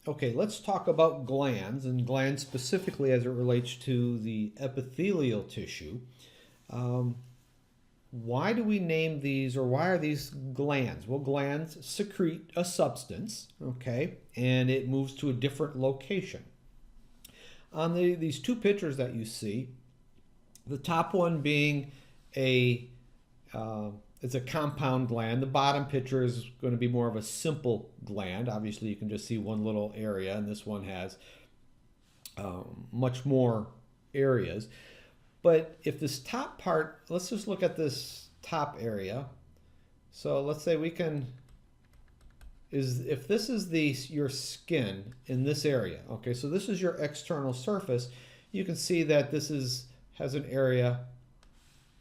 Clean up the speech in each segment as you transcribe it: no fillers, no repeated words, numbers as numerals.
Okay, let's talk about glands, and glands specifically as it relates to the epithelial tissue. Um, why do we name these, or why are these glands? Well, glands secrete a substance, okay, and it moves to a different location. On these two pictures that you see, the top one being a it's a compound gland. The bottom picture is going to be more of a simple gland. Obviously, you can just see one little area, and this one has much more areas. But if this top part, let's just look at this top area. So let's say we can, if this is your skin in this area, okay, so this is your external surface, you can see that this has an area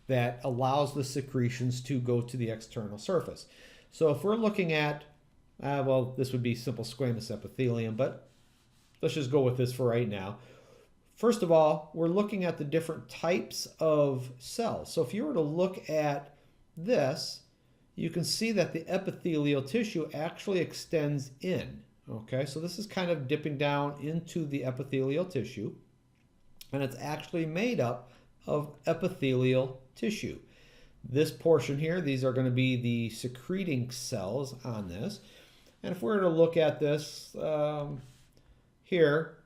that allows the secretions to go to the external surface. So if we're looking at, well, this would be simple squamous epithelium, but let's just go with this for right now. First of all, we're looking at the different types of cells. So if you were to look at this, you can see that the epithelial tissue actually extends in. Okay, so this is kind of dipping down into the epithelial tissue, and it's actually made up of epithelial tissue. This portion here, these are going to be the secreting cells on this. And if we were to look at this here,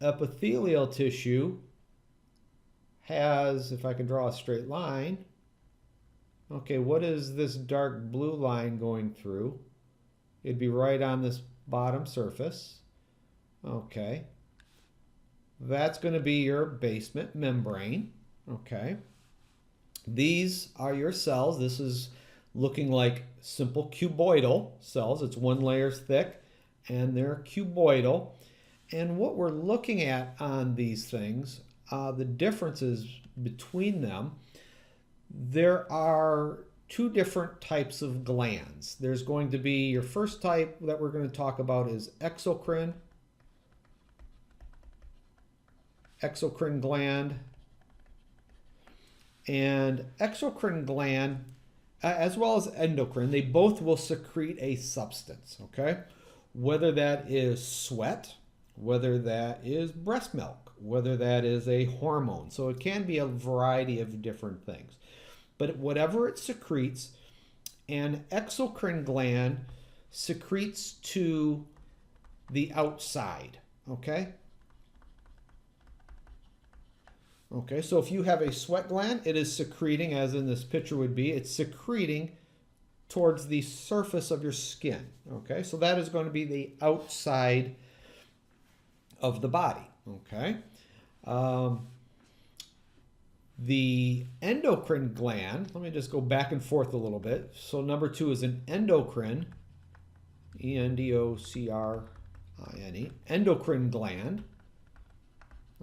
epithelial tissue has, if I can draw a straight line, okay, what is this dark blue line going through? It'd be right on this bottom surface. Okay. That's going to be your basement membrane. Okay. These are your cells. This is looking like simple cuboidal cells. It's one layer thick, and they're cuboidal. And what we're looking at on these things, the differences between them, there are two different types of glands. There's going to be your first type that we're going to talk about is exocrine gland. And exocrine gland, as well as endocrine, they both will secrete a substance, okay? Whether that is sweat, whether that is breast milk, whether that is a hormone. So it can be a variety of different things. But whatever it secretes, an exocrine gland secretes to the outside, okay? Okay, so if you have a sweat gland, it is secreting, as in this picture would be, it's secreting towards the surface of your skin. Okay, so that is going to be the outside of the body. Okay, the endocrine gland, let me just go back and forth a little bit. So number 2 is an endocrine, E-N-D-O-C-R-I-N-E, endocrine gland.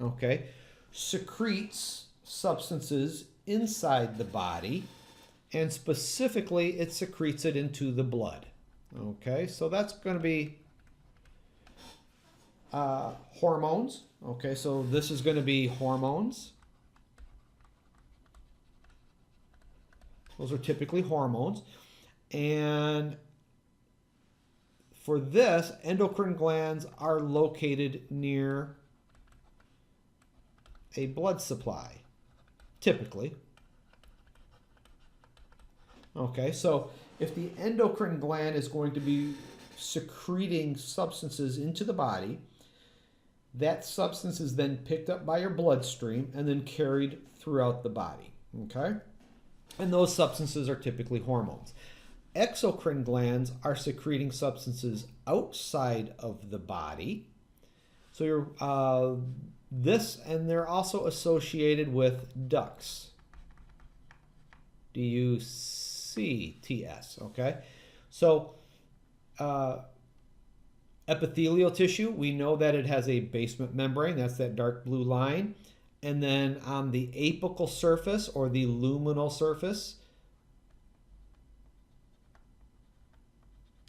Okay, secretes substances inside the body, and specifically it secretes it into the blood. Okay, so that's going to be hormones. Okay, so this is going to be hormones. Those are typically hormones. And for this, endocrine glands are located near a blood supply, typically. Okay, so if the endocrine gland is going to be secreting substances into the body, that substance is then picked up by your bloodstream and then carried throughout the body. Okay, and those substances are typically hormones. Exocrine glands are secreting substances outside of the body. So you're and they're also associated with ducts. D-U-C-T-S, okay? So epithelial tissue, we know that it has a basement membrane. That's that dark blue line. And then on the apical surface or the luminal surface,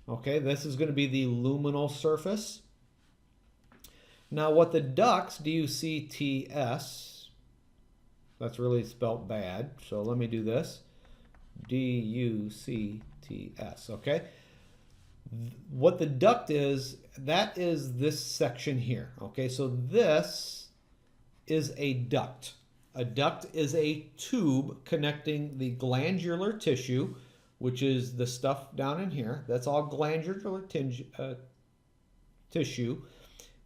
okay, this is going to be the luminal surface. Now what the ducts, D-U-C-T-S, that's really spelt bad, so let me do this. D-U-C-T-S, okay? What the duct is, that is this section here. Okay, so this is a duct. A duct is a tube connecting the glandular tissue, which is the stuff down in here. That's all glandular tissue.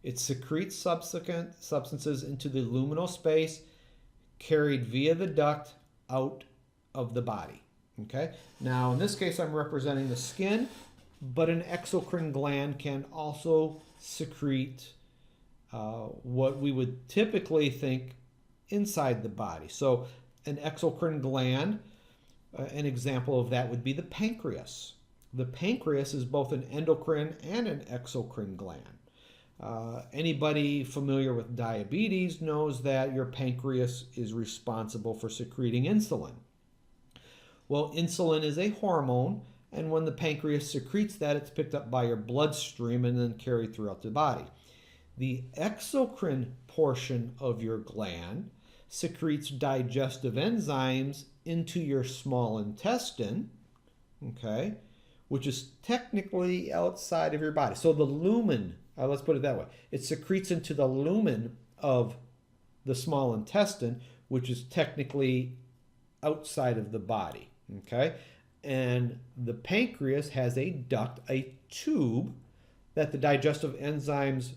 It secretes substances into the luminal space, carried via the duct out of the body. Okay. Now, in this case, I'm representing the skin, but an exocrine gland can also secrete what we would typically think inside the body. So, an exocrine gland, an example of that would be the pancreas. The pancreas is both an endocrine and an exocrine gland. Anybody familiar with diabetes knows that your pancreas is responsible for secreting insulin. Well, insulin is a hormone, and when the pancreas secretes that, it's picked up by your bloodstream and then carried throughout the body. The exocrine portion of your gland secretes digestive enzymes into your small intestine, okay, which is technically outside of your body. So the lumen, let's put it that way, it secretes into the lumen of the small intestine, which is technically outside of the body, okay? And the pancreas has a duct, a tube that the digestive enzymes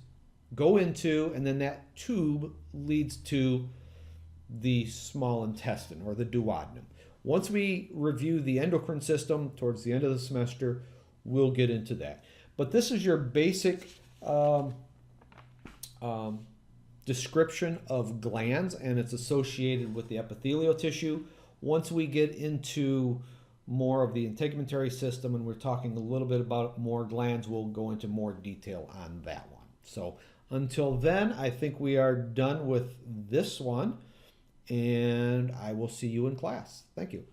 go into, and then that tube leads to the small intestine or the duodenum. Once we review the endocrine system towards the end of the semester, we'll get into that. But this is your basic description of glands, and it's associated with the epithelial tissue. Once we get into more of the integumentary system and we're talking a little bit about more glands, we'll go into more detail on that one. So until then, I think we are done with this one, and I will see you in class. Thank you.